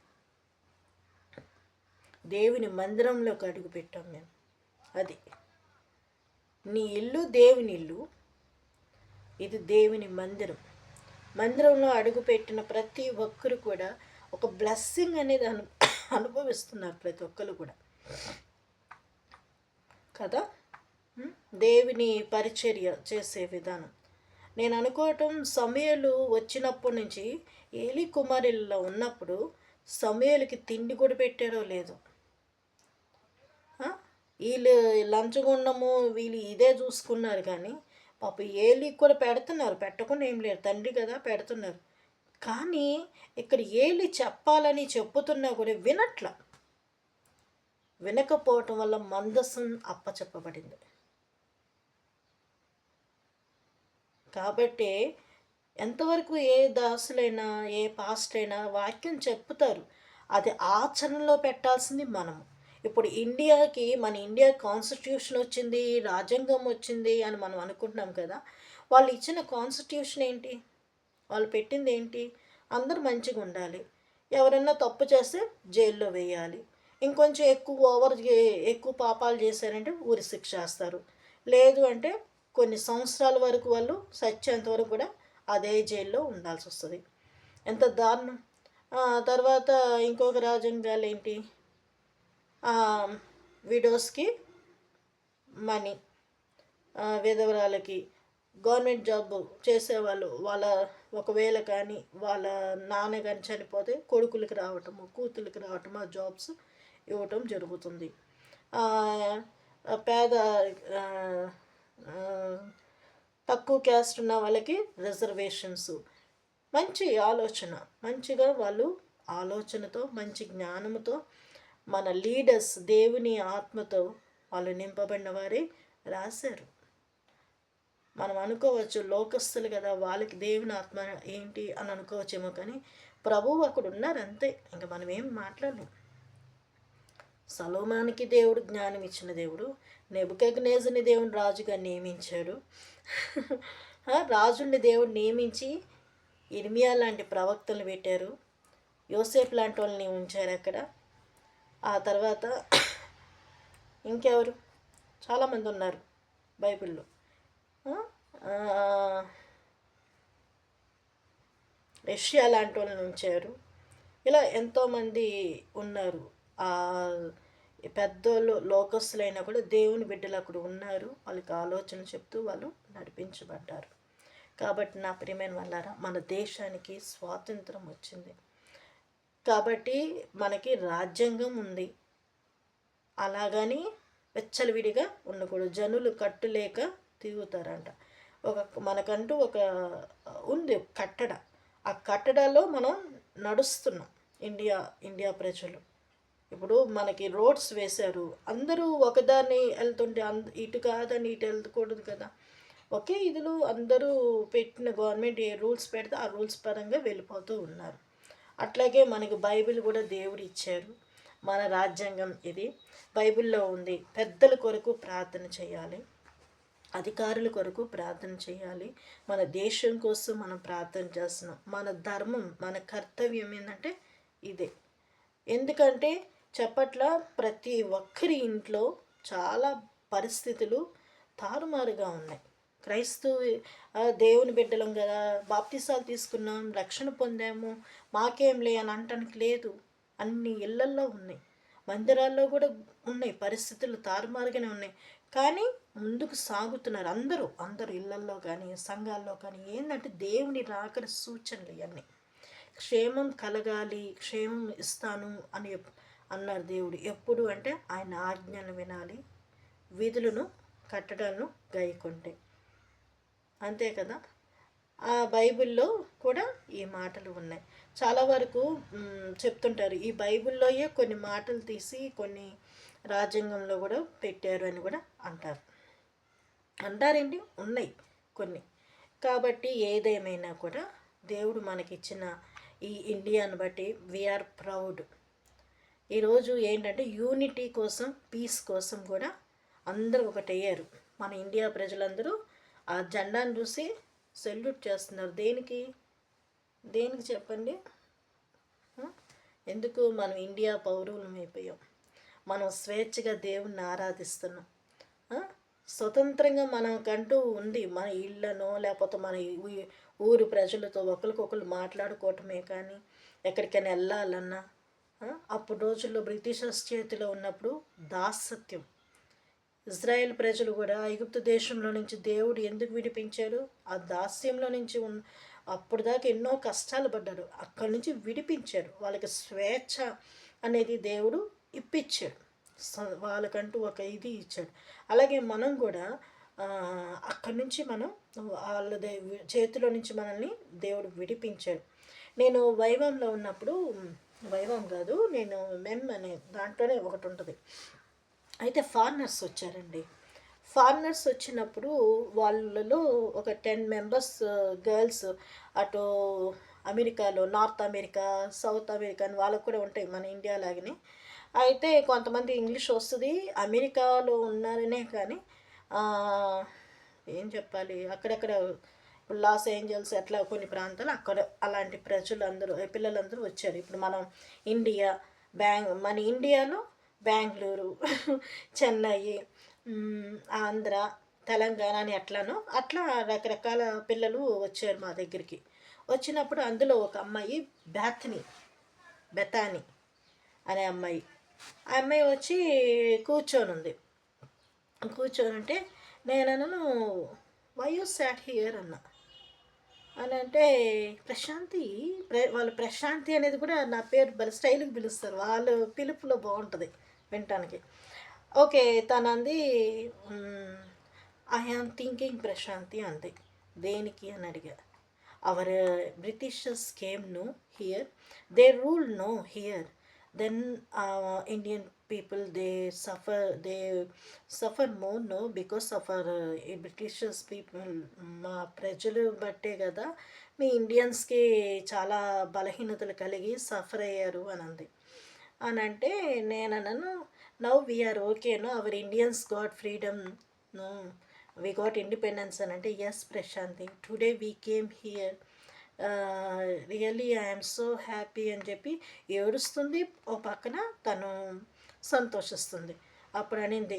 దేవుని మందిరంలోకి అడుగు పెట్టాం మేము. అది నీ ఇల్లు దేవుని ఇల్లు, ఇది దేవుని మందిరం. మందిరంలో అడుగుపెట్టిన ప్రతి ఒక్కరు కూడా ఒక బ్లెస్సింగ్ అనేది అనుభవిస్తున్నారు ప్రతి ఒక్కరు కూడా కదా. దేవుని పరిచర్య చేసే విధానం నేను అనుకోవటం, సమూయేలు వచ్చినప్పటి నుంచి ఏలీ కుమారుల్లో ఉన్నప్పుడు సమూయేలుకి తిండి కూడా పెట్టారో లేదు. వీళ్ళు లంచగొండము వీళ్ళు ఇదే చూసుకున్నారు కానీ పాప ఏలికి కూడా పెడుతున్నారు, పెట్టకుండా ఏం లేదు, తండ్రి కదా పెడుతున్నారు. కానీ ఇక్కడ ఏలి చెప్పాలని చెప్పుతున్నా కూడా వినకపోవటం వల్ల మందసం అప్పచెప్పబడింది. కాబట్టి ఎంతవరకు ఏ దాసులైనా ఏ పాస్ట్ అయినా వాక్యం చెప్తారు, అది ఆచరణలో పెట్టాల్సింది మనము. ఇప్పుడు ఇండియాకి, మన ఇండియా కాన్స్టిట్యూషన్ వచ్చింది, రాజ్యాంగం వచ్చింది అని మనం అనుకుంటున్నాం కదా. వాళ్ళు ఇచ్చిన కాన్స్టిట్యూషన్ ఏంటి, వాళ్ళు పెట్టింది ఏంటి, అందరూ మంచిగా ఉండాలి, ఎవరైనా తప్పు చేస్తే జైల్లో వేయాలి, ఇంకొంచెం ఎక్కువ పాపాలు చేశారంటే ఉరి శిక్ష వేస్తారు, లేదు అంటే కొన్ని సంవత్సరాల వరకు వాళ్ళు సచ్చేంత వరకు కూడా అదే జైల్లో ఉండాల్సి వస్తుంది. ఎంత దారుణం. తర్వాత ఇంకొక రాజ్యాంగాలు ఏంటి, విడోస్కి మనీ, విధవరాలకి, గవర్నమెంట్ జాబ్ చేసేవాళ్ళు వాళ్ళ ఒకవేళ కానీ వాళ్ళ నాన్న కానీ చనిపోతే కొడుకులకి రావటము కూతురికి రావటము ఆ జాబ్స్ ఇవ్వటం జరుగుతుంది. పేద తక్కువ క్యాస్ట్ ఉన్న వాళ్ళకి రిజర్వేషన్స్. మంచి ఆలోచన, మంచిగా వాళ్ళు ఆలోచనతో మంచి జ్ఞానంతో మన లీడర్స్ దేవుని ఆత్మతో వాళ్ళు నింపబడిన వారే రాశారు. మనం అనుకోవచ్చు లోకస్తులు కదా, వాళ్ళకి దేవుని ఆత్మ ఏంటి అని అనుకోవచ్చేమో, కానీ ప్రభువు అక్కడ ఉన్నారు అంతే. ఇంకా మనం ఏం మాట్లాడలేం. సొలొమోనుకి దేవుడు జ్ఞానం ఇచ్చిన దేవుడు, నెబుకద్నెజరుని దేవుడు రాజుగా నియమించాడు. రాజుల్ని దేవుడు నియమించి ఇర్మియా లాంటి ప్రవక్తలు పెట్టారు, యోసేపు లాంటి వాళ్ళని ఉంచారు అక్కడ. ఆ తర్వాత ఇంకెవరు చాలామంది ఉన్నారు బైబిల్లో. యెషయా లాంటి వాళ్ళని ఉంచారు. ఇలా ఎంతోమంది ఉన్నారు. పెద్దోళ్ళు లోకస్తులైనా కూడా దేవుని బిడ్డలు అక్కడ ఉన్నారు, వాళ్ళకి ఆలోచన చెప్తూ వాళ్ళు నడిపించబడ్డారు. కాబట్టి నా ప్రియమైన వాళ్ళారా, మన దేశానికి స్వాతంత్రం వచ్చింది కాబట్టి మనకి రాజ్యాంగం ఉంది. అలాగని వెచ్చలవిడిగా ఉండకూడదు, జనులు కట్టులేక తిరుగుతారంట. మనకంటూ ఒక ఉంది కట్టడ, ఆ కట్టడలో మనం నడుస్తున్నాం. ఇండియా ప్రజలు ఇప్పుడు మనకి రోడ్స్ వేశారు, అందరూ ఒకదాన్ని వెళ్తుంటే ఇటు కాదని ఇటు వెళ్ళకూడదు కదా. ఒకే ఇదిలో అందరూ పెట్టిన గవర్నమెంట్ ఏ రూల్స్ పెడితే ఆ రూల్స్ పరంగా వెళ్ళిపోతూ ఉన్నారు. అట్లాగే మనకి బైబిల్ కూడా దేవుడు ఇచ్చారు, మన రాజ్యాంగం ఇది బైబిల్లో ఉంది. పెద్దల కొరకు ప్రార్థన చేయాలి, అధికారుల కొరకు ప్రార్థన చేయాలి, మన దేశం కోసం మనం ప్రార్థన చేస్తున్నాం. మన ధర్మం, మన కర్తవ్యం ఏంటంటే ఇదే. ఎందుకంటే చెప్పట్ల ప్రతి ఒక్కరి ఇంట్లో చాలా పరిస్థితులు తారుమారుగా ఉన్నాయి. దేవుని బిడ్డలం కదా, బాప్తిసాలు తీసుకున్నాం, రక్షణ పొందాము, మాకేం అని అంటానికి లేదు. అన్ని ఇళ్లల్లో ఉన్నాయి, మందిరాల్లో కూడా ఉన్నాయి, పరిస్థితులు తారుమారుగానే ఉన్నాయి. కానీ ముందుకు సాగుతున్నారు అందరూ ఇళ్లల్లో కానీ సంఘాల్లో కానీ. ఏంటంటే దేవుని రాకడ సూచనలు ఇవన్నీ. క్షేమం కలగాలి, క్షేమం ఇస్తాను అని అన్నారు దేవుడు. ఎప్పుడు అంటే ఆయన ఆజ్ఞలు వినాలి, విధులను కట్టడాలను గైకొంటే, అంతే కదా. ఆ బైబిల్లో కూడా ఈ మాటలు ఉన్నాయి. చాలా వరకు చెప్తుంటారు, ఈ బైబిల్లోయే కొన్ని మాటలు తీసి కొన్ని రాజ్యాంగంలో కూడా పెట్టారు అని కూడా అంటారేంటి, ఉన్నాయి కొన్ని. కాబట్టి ఏదేమైనా కూడా దేవుడు మనకిచ్చిన ఈ ఇండియాను బట్టి వీఆర్ ప్రౌడ్. ఈరోజు ఏంటంటే యూనిటీ కోసం, పీస్ కోసం కూడా అందరూ ఒకటయ్యారు. మన ఇండియా ప్రజలందరూ ఆ జెండాను చూసి సెల్యూట్ చేస్తున్నారు. దేనికి? దేనికి చెప్పండి? ఆ? ఎందుకు? మనం ఇండియా పౌరులం అయిపోయాం. మనం స్వేచ్ఛగా దేవుణ్ణి ఆరాధిస్తున్నాం. ఆ? స్వతంత్రంగా మనకంటూ ఉంది. మన ఇళ్ళనో లేకపోతే మన ఊరు ప్రజలతో ఒకరికొకరు మాట్లాడుకోవటమే కానీ ఎక్కడికైనా వెళ్ళాలన్నా అప్పుడు రోజుల్లో బ్రిటిషర్స్ చేతిలో ఉన్నప్పుడు దాసత్యం. ఇజ్రాయెల్ ప్రజలు కూడా ఐగుప్తు దేశంలో నుంచి దేవుడు ఎందుకు విడిపించాడు? ఆ దాస్యంలో నుంచి అప్పుడు దాకా ఎన్నో కష్టాలు పడ్డారు. అక్కడి నుంచి విడిపించాడు. వాళ్ళకి స్వేచ్ఛ అనేది దేవుడు ఇప్పించాడు. వాళ్ళకంటూ ఒక ఇది ఇచ్చాడు. అలాగే మనం కూడా అక్కడి నుంచి మనం వాళ్ళ చేతిలో నుంచి మనల్ని దేవుడు విడిపించాడు. నేను వైవంలో ఉన్నప్పుడు, వైవం కాదు, నేను మెమ్ అనే దాంట్లోనే ఒకటి ఉంటుంది. అయితే ఫారినర్స్ వచ్చారండి. ఫారినర్స్ వచ్చినప్పుడు వాళ్ళలో ఒక 10 మెంబర్స్ గర్ల్స్ అటు అమెరికాలో, నార్త్ అమెరికా, సౌత్ అమెరికా అని వాళ్ళకు కూడా ఉంటాయి మన ఇండియా లాగానే. అయితే కొంతమంది ఇంగ్లీష్ వస్తుంది, అమెరికాలో ఉన్నారనే కానీ ఏం చెప్పాలి, అక్కడక్కడ లాస్ ఏంజల్స్ అట్లా కొన్ని ప్రాంతాలు అక్కడ అలాంటి ప్రజలందరూ పిల్లలందరూ వచ్చారు. ఇప్పుడు మనం ఇండియా మన ఇండియాలో బెంగళూరు, చెన్నై, ఆంధ్ర, తెలంగాణ అని ఎట్లానో అట్లా రకరకాల పిల్లలు వచ్చారు మా దగ్గరికి. వచ్చినప్పుడు అందులో ఒక అమ్మాయి బెతాని అనే అమ్మాయి, ఆ అమ్మాయి వచ్చి కూర్చొని ఉంది. కూర్చొని ఉంటే నేను వై యూ సాట్ హియర్ అన్నా. అని అంటే ప్రశాంతి, వాళ్ళు ప్రశాంతి అనేది కూడా నా పేరు బల స్టైల్కి పిలుస్తారు. వాళ్ళు పిలుపులో బాగుంటుంది వినటానికి. ఓకే, తనంది ఐ ఆమ్ థింకింగ్ ప్రశాంతి అంది. దేనికి అని అడిగా. Our Britishers came no here, they rule no here, then Indian people they suffer more no because of our Britishers people. మా ప్రజలు బట్టే కదా మీ ఇండియన్స్కి చాలా బలహీనతలు కలిగి సఫర్ అయ్యారు అని అంది. అని అంటే నేను అన్నాను, now we are okay no our Indians got freedom, no we got independence అని అంటే yes Prashanti, today we came here, really I'm so happy అని చెప్పి ఏడుస్తుంది. ఓ పక్కన తను సంతోషిస్తుంది. అప్పుడు అనింది,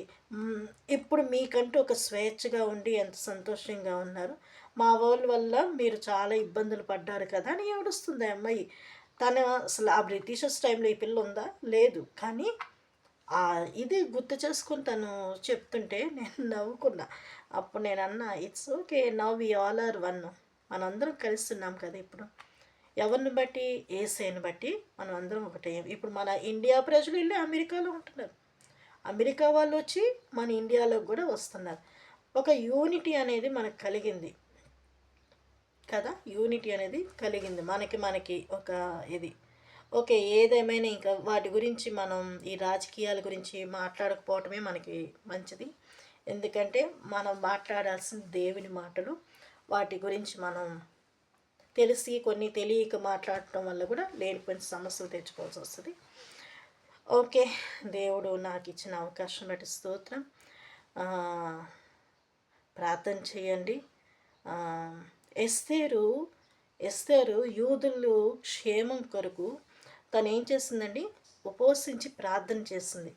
ఇప్పుడు మీకంటూ ఒక స్వేచ్ఛగా ఉండి ఎంత సంతోషంగా ఉన్నారు, మా వాళ్ళ వల్ల మీరు చాలా ఇబ్బందులు పడ్డారు కదా అని ఏడుస్తుంది ఆ అమ్మాయి. తను అసలు ఆ బ్రిటిషర్స్ టైంలో ఈ పిల్ల ఉందా? లేదు. కానీ ఇది గుర్తు చేసుకుని తను చెప్తుంటే నేను నవ్వుకున్నా. అప్పుడు నేను అన్నా, it's okay, now we all are one, మనందరం కలుస్తున్నాం కదా ఇప్పుడు. ఎవరిని బట్టి? ఏసైని బట్టి మనం అందరం ఒకటే. ఇప్పుడు మన ఇండియా ప్రజలు వెళ్ళి అమెరికాలో ఉంటున్నారు, అమెరికా వాళ్ళు వచ్చి మన ఇండియాలోకి కూడా వస్తున్నారు. ఒక యూనిటీ అనేది మనకు కలిగింది కదా, యూనిటీ అనేది కలిగింది మనకి ఒక ఇది. ఓకే, ఏదేమైనా ఇంకా వాటి గురించి మనం ఈ రాజకీయాల గురించి మాట్లాడకపోవటమే మనకి మంచిది. ఎందుకంటే మనం మాట్లాడాల్సిన దేవుని మాటలు, వాటి గురించి మనం తెలిసి కొన్ని తెలియక మాట్లాడటం వల్ల కూడా లేనిపోయిన సమస్యలు తెచ్చుకోవాల్సి వస్తుంది. ఓకే, దేవుడు నాకు ఇచ్చిన అవకాశం బట్టి స్తోత్రం. ప్రార్థన చేయండి. ఎస్తేరు యూదులు క్షేమం కొరకు తను ఏం చేసిందండి? ఉపవసించి ప్రార్థన చేసింది.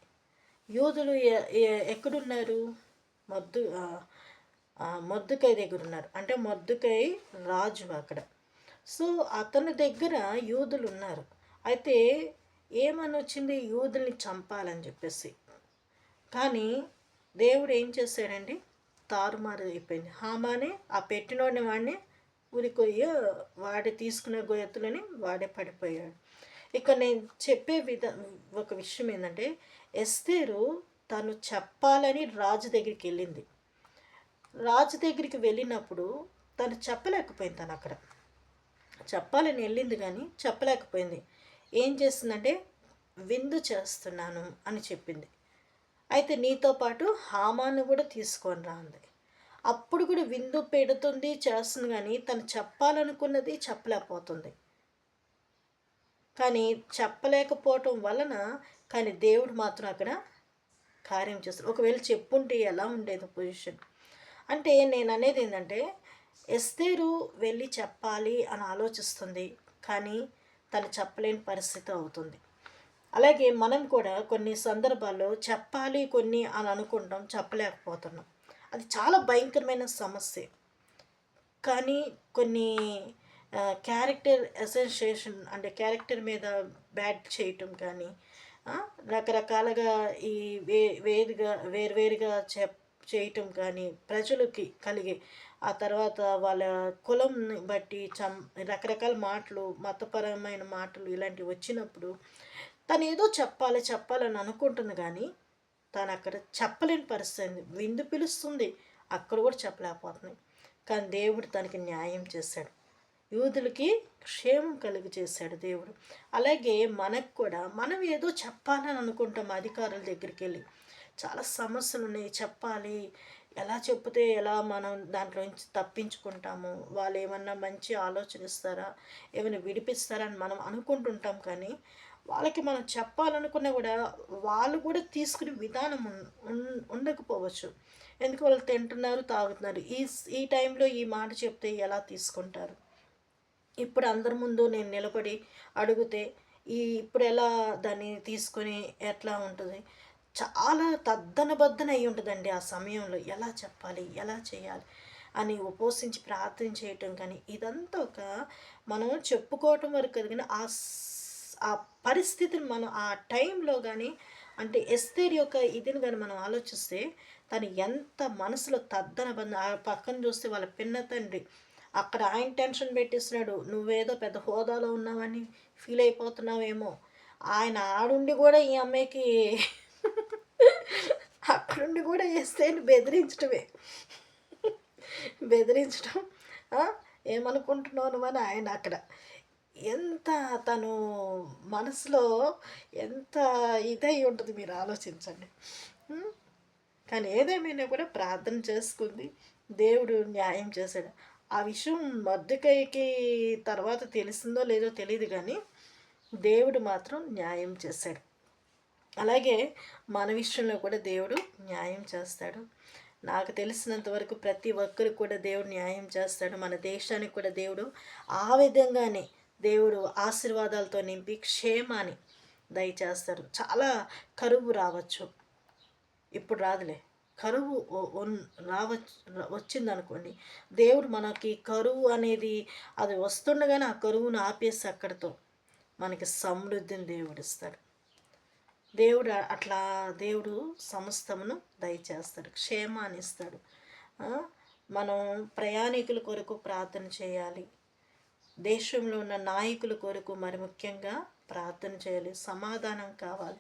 యూదులు ఎక్కడున్నారు? మొద్దుకై దగ్గర ఉన్నారు. అంటే మొద్దుకై రాజు అక్కడ. సో అతని దగ్గర యూదులు ఉన్నారు. అయితే ఏమని వచ్చింది? యూదుల్ని చంపాలని చెప్పేసి. కానీ దేవుడు ఏం చేశాడండి? తారుమారు అయిపోయింది. హామానే ఆ పెట్టినోడిని వాడిని ఉరికొయ్య వాడి తీసుకునే గొయ్యతులని వాడే పడిపోయాడు. ఇక నేను చెప్పే ఒక విషయం ఏంటంటే, ఎస్తేరు తను చెప్పాలని రాజు దగ్గరికి వెళ్ళింది. రాజు దగ్గరికి వెళ్ళినప్పుడు తను చెప్పలేకపోయింది. తను అక్కడ చెప్పాలని వెళ్ళింది కానీ చెప్పలేకపోయింది. ఏం చేస్తుందంటే, విందు చేస్తున్నాను అని చెప్పింది. అయితే నీతో పాటు హామాను కూడా తీసుకొని రా అంది. అప్పుడు కూడా విందు పెడుతుంది, చేస్తుంది, కానీ తను చెప్పాలనుకున్నది చెప్పలేకపోతుంది. కానీ చెప్పలేకపోవటం వలన కానీ దేవుడు మాత్రం అక్కడ కార్యం చేస్తారు. ఒకవేళ చెప్పుంటే ఎలా ఉండేది పొజిషన్? అంటే నేను అనేది ఏంటంటే, ఎస్తేరు వెళ్ళి చెప్పాలి అని ఆలోచిస్తుంది, కానీ తను చెప్పలేని పరిస్థితి అవుతుంది. అలాగే మనం కూడా కొన్ని సందర్భాల్లో చెప్పాలి కొన్ని అని అనుకుంటాం, చెప్పలేకపోతున్నాం. అది చాలా భయంకరమైన సమస్య. కానీ కొన్ని క్యారెక్టర్ అసోసియేషన్ అంటే క్యారెక్టర్ మీద బ్యాడ్ చేయటం కానీ, రకరకాలుగా ఈ వేరువేరుగా చేయటం కానీ ప్రజలకి కలిగే, ఆ తర్వాత వాళ్ళ కులంని బట్టి రకరకాల మాటలు, మతపరమైన మాటలు ఇలాంటివి వచ్చినప్పుడు తను ఏదో చెప్పాలని అనుకుంటుంది, కానీ తను అక్కడ చెప్పలేని పరిస్థితి. విందు పిలుస్తుంది, అక్కడ కూడా చెప్పలేకపోతుంది. కానీ దేవుడు తనకి న్యాయం చేశాడు. యూదులకి క్షేమం కలుగు చేశాడు దేవుడు. అలాగే మనకు కూడా మనం ఏదో చెప్పాలని అనుకుంటాం, అధికారుల దగ్గరికి వెళ్ళి చాలా సమస్యలు ఉన్నాయి, చెప్పాలి, ఎలా చెప్తే ఎలా మనం దాంట్లో నుంచి తప్పించుకుంటాము, వాళ్ళు ఏమన్నా మంచి ఆలోచన ఇస్తారా, ఏమైనా విడిపిస్తారా అని మనం అనుకుంటుంటాం. కానీ వాళ్ళకి మనం చెప్పాలనుకున్నా కూడా వాళ్ళు కూడా తీసుకునే విధానం ఉండకపోవచ్చు. ఎందుకు వాళ్ళు తింటున్నారు, తాగుతున్నారు, ఈ టైంలో ఈ మాట చెప్తే ఎలా తీసుకుంటారు? ఇప్పుడు అందరి ముందు నేను నిలబడి అడిగితే ఇప్పుడు ఎలా దాన్ని తీసుకొని ఎట్లా ఉంటుంది? చాలా తద్దనబద్దన అయి ఉంటుందండి ఆ సమయంలో. ఎలా చెప్పాలి, ఎలా చేయాలి అని ఉపవసించి ప్రార్థన చేయటం కానీ, ఇదంతా ఒక మనం చెప్పుకోవటం వరకు కాదు, కానీ ఆ పరిస్థితిని మనం ఆ టైంలో కానీ, అంటే ఎస్తేర్ యొక్క ఇదిని కానీ మనం ఆలోచిస్తే తను ఎంత మనసులో తద్దనబద్దన. ఆ పక్కన చూస్తే వాళ్ళ పిన్న తండ్రి అక్కడ ఆయన టెన్షన్ పెట్టిస్తున్నాడు, నువ్వేదో పెద్ద హోదాలో ఉన్నావని ఫీల్ అయిపోతున్నావేమో. ఆయన ఆడుండి కూడా ఈ అమ్మాయికి అక్కడుండి కూడా ఎస్తేర్ని బెదిరించడం, ఏమనుకుంటున్నావు నువ్వని ఆయన అక్కడ. ఎంత తను మనసులో ఎంత ఇదై ఉంటుంది మీరు ఆలోచించండి. కానీ ఏదేమైనా కూడా ప్రార్థన చేసుకుంది, దేవుడు న్యాయం చేశాడు. ఆ విషయం మొర్దెకైకి తర్వాత తెలిసిందో లేదో తెలియదు, కానీ దేవుడు మాత్రం న్యాయం చేశాడు. అలాగే మన విషయంలో కూడా దేవుడు న్యాయం చేస్తాడు. నాకు తెలిసినంత వరకు ప్రతి ఒక్కరికి కూడా దేవుడు న్యాయం చేస్తాడు. మన దేశానికి కూడా దేవుడు ఆ విధంగానే దేవుడు ఆశీర్వాదాలతో నింపి క్షేమాన్ని దయచేస్తాడు. చాలా కరువు రావచ్చు, ఇప్పుడు రాదులే. కరువు వచ్చిందనుకోండి, దేవుడు మనకి కరువు అనేది అది వస్తుండగానే ఆ కరువును ఆపేసి అక్కడితో మనకి సమృద్ధిని దేవుడిస్తాడు. దేవుడు సమస్తమును దయచేస్తాడు, క్షేమాన్ని ఇస్తాడు. మనం ప్రయాణికుల కొరకు ప్రార్థన చేయాలి. దేశంలో ఉన్న నాయకుల కొరకు మరి ముఖ్యంగా ప్రార్థన చేయాలి. సమాధానం కావాలి.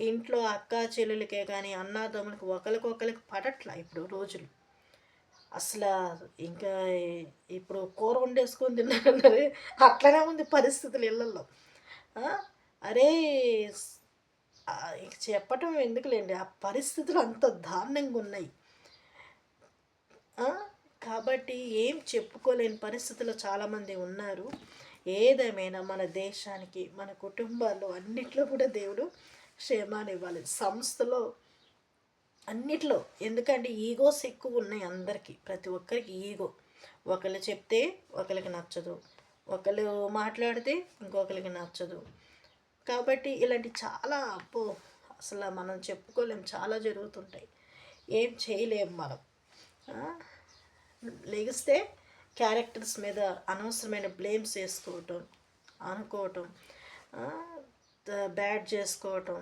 ఇంట్లో అక్కా చెల్లెలకే కానీ అన్నాదమ్ములకి ఒకరికొకరికి పడట్లా ఇప్పుడు రోజులు. అసలు ఇంకా ఇప్పుడు కూర వండేసుకొని తిన్నారన్నది అట్లనే ఉంది పరిస్థితులు ఇళ్ళల్లో. అరే చెప్పటం ఎందుకులేండి, ఆ పరిస్థితులు అంత దారుణంగా ఉన్నాయి. కాబట్టి ఏం చెప్పుకోలేని పరిస్థితుల్లో చాలామంది ఉన్నారు. ఏదేమైనా మన దేశానికి, మన కుటుంబాల్లో అన్నిట్లో కూడా దేవుడు క్షేమాన్ని ఇవ్వాలి. సంస్థలో అన్నిట్లో, ఎందుకంటే ఈగోస్ ఎక్కువ ఉన్నాయి అందరికీ, ప్రతి ఒక్కరికి ఈగో. ఒకళ్ళు చెప్తే ఒకరికి నచ్చదు, ఒకళ్ళు మాట్లాడితే ఇంకొకరికి నచ్చదు. కాబట్టి ఇలాంటి చాలా అసలు మనం చెప్పుకోలేం, చాలా జరుగుతుంటాయి. ఏం చేయలేము మనం. లెగిస్తే క్యారెక్టర్స్ మీద అనవసరమైన బ్లేమ్స్ వేసుకోవటం, అనుకోవటం, బ్యాడ్ చేసుకోవటం,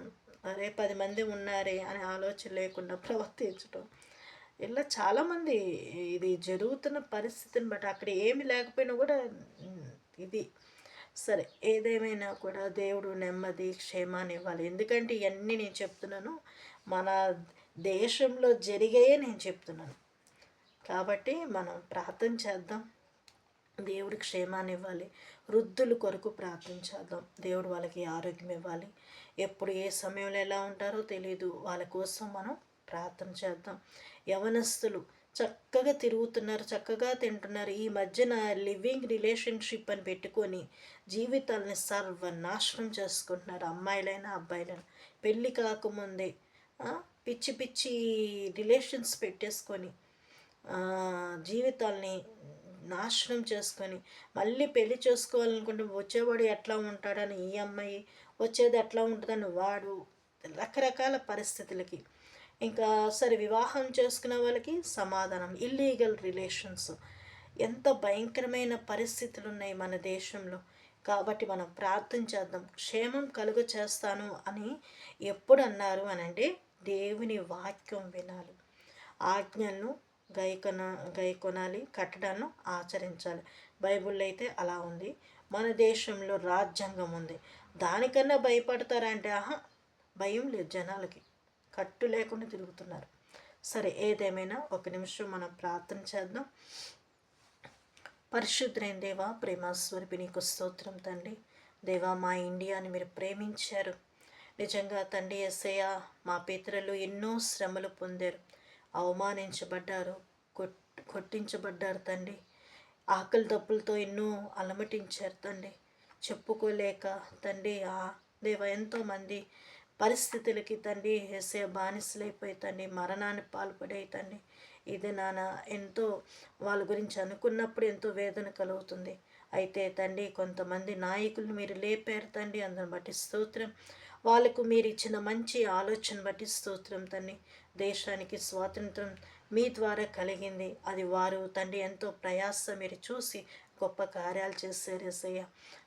అరే 10 మంది ఉన్నారే అనే ఆలోచన లేకుండా ప్రవర్తించటం, ఇలా చాలామంది ఇది జరుగుతున్న పరిస్థితిని బట్టి అక్కడ ఏమి లేకపోయినా కూడా ఇది సరే. ఏదేమైనా కూడా దేవుడు నెమ్మది క్షేమాన్ని ఇవ్వాలి. ఎందుకంటే ఇవన్నీ నేను చెప్తున్నాను మన దేశంలో జరిగాయే నేను చెప్తున్నాను. కాబట్టి మనం ప్రార్థన చేద్దాం, దేవుడి క్షేమాన్ని ఇవ్వాలి. వృద్ధుల కొరకు ప్రార్థన చేద్దాం, దేవుడు వాళ్ళకి ఆరోగ్యం ఇవ్వాలి. ఎప్పుడు ఏ సమయంలో ఎలా ఉంటారో తెలియదు, వాళ్ళ కోసం మనం ప్రార్థన చేద్దాం. యవనస్తులు చక్కగా తిరుగుతున్నారు, చక్కగా తింటున్నారు. ఈ మధ్యన లివింగ్ రిలేషన్షిప్ అని పెట్టుకొని జీవితాలని సర్వనాశనం చేసుకుంటున్నారు, అమ్మాయిలైనా అబ్బాయిలైనా. పెళ్ళి కాకముందే పిచ్చి పిచ్చి రిలేషన్స్ పెట్టేసుకొని జీవితాల్ని నాశనం చేసుకొని మళ్ళీ పెళ్లి చేసుకోవాలనుకుంటే వచ్చేవాడు ఎట్లా ఉంటాడని ఈ అమ్మాయి, వచ్చేది ఎట్లా ఉంటుందని వాడు, రకరకాల పరిస్థితులకి ఇంకా సరే వివాహం చేసుకున్న వాళ్ళకి సమాధానం, ఇల్లీగల్ రిలేషన్స్, ఎంత భయంకరమైన పరిస్థితులు ఉన్నాయి మన దేశంలో. కాబట్టి మనం ప్రార్థన చేద్దాం. క్షేమం కలుగ చేస్తాను అని ఎప్పుడు అన్నారు అని అంటే దేవుని వాక్యం వినాలి, ఆజ్ఞలను గైకొన గైకొనాలి, కట్టడాలను ఆచరించాలి. బైబిల్లో అయితే అలా ఉంది. మన దేశంలో రాజ్యాంగం ఉంది. దానికన్నా భయపడతారా అంటే భయం లేదు జనాలకి, కట్టు లేకుండా తిరుగుతున్నారు. సరే ఏదేమైనా ఒక నిమిషం మనం ప్రార్థన చేద్దాం. పరిశుద్ధమైన దేవా, ప్రేమస్వరూపి నీకు స్తోత్రం తండ్రి. దేవా, మా ఇండియాని మీరు ప్రేమించారు. నిజంగా తండ్రి యేసయ్య, మా పితరులు ఎన్నో శ్రమలు పొందారు, అవమానించబడ్డారు, కొట్టించబడ్డారు తండ్రి. ఆకలి దప్పులతో ఎన్నో అలమటించారు తండ్రి. చెప్పుకోలేక తండ్రి దేవ ఎంతోమంది పరిస్థితులకి తండ్రి యేసయ్య బానిసలైపోయి తండ్రి మరణాన్ని పాల్పడే తండ్రి. ఇది నాన్న ఎంతో వాళ్ళ గురించి అనుకున్నప్పుడు ఎంతో వేదన కలుగుతుంది. అయితే తండ్రి కొంతమంది నాయకులను మీరు లేపారు తండ్రి, అందరిని బట్టి స్తోత్రం. వాళ్ళకు మీరు ఇచ్చిన మంచి ఆలోచన బట్టి స్తోత్రం తండ్రి. దేశానికి స్వాతంత్రం మీ ద్వారా కలిగింది. అది వారు తండ్రి ఎంతో ప్రయాస మీరు చూసి గొప్ప కార్యాలు చేశారు యేసయ్య.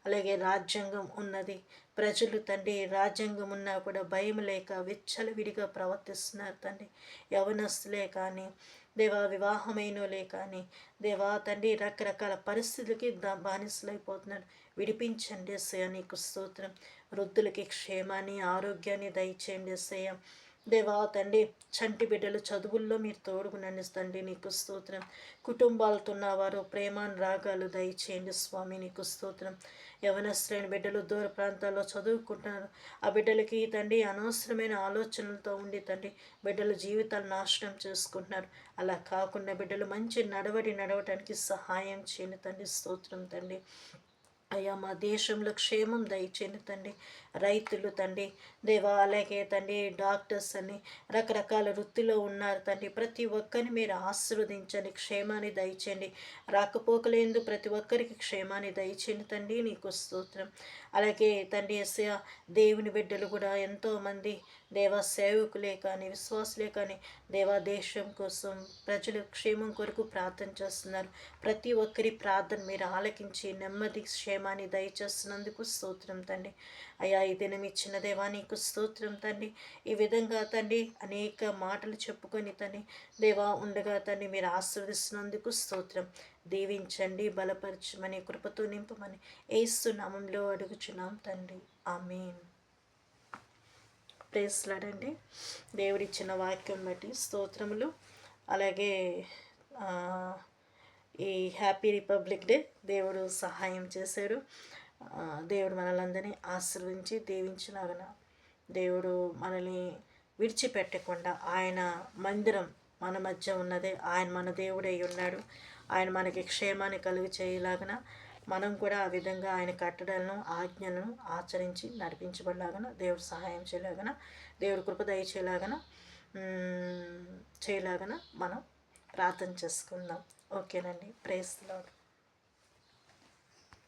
అలాగే రాజ్యాంగం ఉన్నది, ప్రజలు తండ్రి రాజ్యాంగం ఉన్నా కూడా భయం లేక విచ్చలవిడిగా ప్రవర్తిస్తున్నారు తండ్రి. యవనస్తులే కానీ దేవా, వివాహమైనలే కానీ దేవా తండ్రి రకరకాల పరిస్థితులకి బానిసలైపోతున్నారు. విడిపించండి యేసయ్య, నీకు స్తోత్రం. వృద్ధులకి క్షేమాన్ని ఆరోగ్యాన్ని దయచేయండి యేసయ్య. దేవా తండ్రి చంటి బిడ్డలు చదువుల్లో మీరు తోడుగునండి తండ్రి, నీకు స్తోత్రం. కుటుంబాలతో ఉన్నవారు ప్రేమానురాగాలు దయచేయండి స్వామి, నీకు స్తోత్రం. యవనస్తులైన బిడ్డలు దూర ప్రాంతాల్లో చదువుకుంటున్నారు. ఆ బిడ్డలకి తండ్రి అనవసరమైన ఆలోచనలతో ఉండి తండ్రి బిడ్డల జీవితాలు నాశనం చేసుకుంటున్నారు. అలా కాకుండా బిడ్డలు మంచి నడవటానికి సహాయం చేయండి తండ్రి, స్తోత్రం తండ్రి. అయ్యా, మా దేశంలో క్షేమం దయచేయండి తండ్రి. రైతులు తండ్రి దేవా, అలాగే తండ్రి డాక్టర్స్ అని రకరకాల వృత్తిలో ఉన్నారు తండ్రి. ప్రతి ఒక్కరిని మీరు ఆశీర్వదించండి, క్షేమాన్ని దయచేయండి. రాకపోకలేందు ప్రతి ఒక్కరికి క్షేమాన్ని దయచేయండి తండ్రి, నీకు స్తోత్రం. అలాగే తండ్రి యేసయ్య, దేవుని బిడ్డలు కూడా ఎంతోమంది దేవా సేవకులే కానీ విశ్వాసులే కానీ దేవా దేశం కోసం ప్రజల క్షేమం కొరకు ప్రార్థన చేస్తున్నారు. ప్రతి ఒక్కరి ప్రార్థన మీరు ఆలకించి నెమ్మది క్షేమాన్ని దయచేస్తున్నందుకు స్తోత్రం తండ్రి. అయ్యా, ఈ దినం ఇచ్చిన దేవా నీకు స్తోత్రం తండ్రి. ఈ విధంగా తండ్రి అనేక మాటలు చెప్పుకొని తండ్రి దేవా ఉండగా తండ్రి మీరు ఆశీర్వదిస్తున్నందుకు స్తోత్రం. దీవించండి, బలపరచమని, కృపతో నింపమని యేసు నామంలో అడుగుచున్నాం తండ్రి, ఆమేన్. ప్రేస్లాడండి. దేవుడిచ్చిన వాక్యం బట్టి స్తోత్రములు. అలాగే ఈ హ్యాపీ రిపబ్లిక్ డే దేవుడు సహాయం చేశాడు. దేవుడు మనలందరినీ ఆశీర్వదించి దీవించినాగన దేవుడు మనల్ని విడిచిపెట్టకుండా ఆయన మందిరం మన మధ్య ఉన్నదే, ఆయన మన దేవుడై ఉన్నాడు. ఆయన మనకి క్షేమాన్ని కలుగు చేయలాగన మనం కూడా ఆ విధంగా ఆయన కట్టడలను ఆజ్ఞలను ఆచరించి నడిపించబడలాగన దేవుడు సహాయం చేయలాగన, దేవుడు కృప దయచేలాగన చేయలాగన మనం ప్రార్థన చేసుకుందాం. ఓకేనండి. Praise the lord.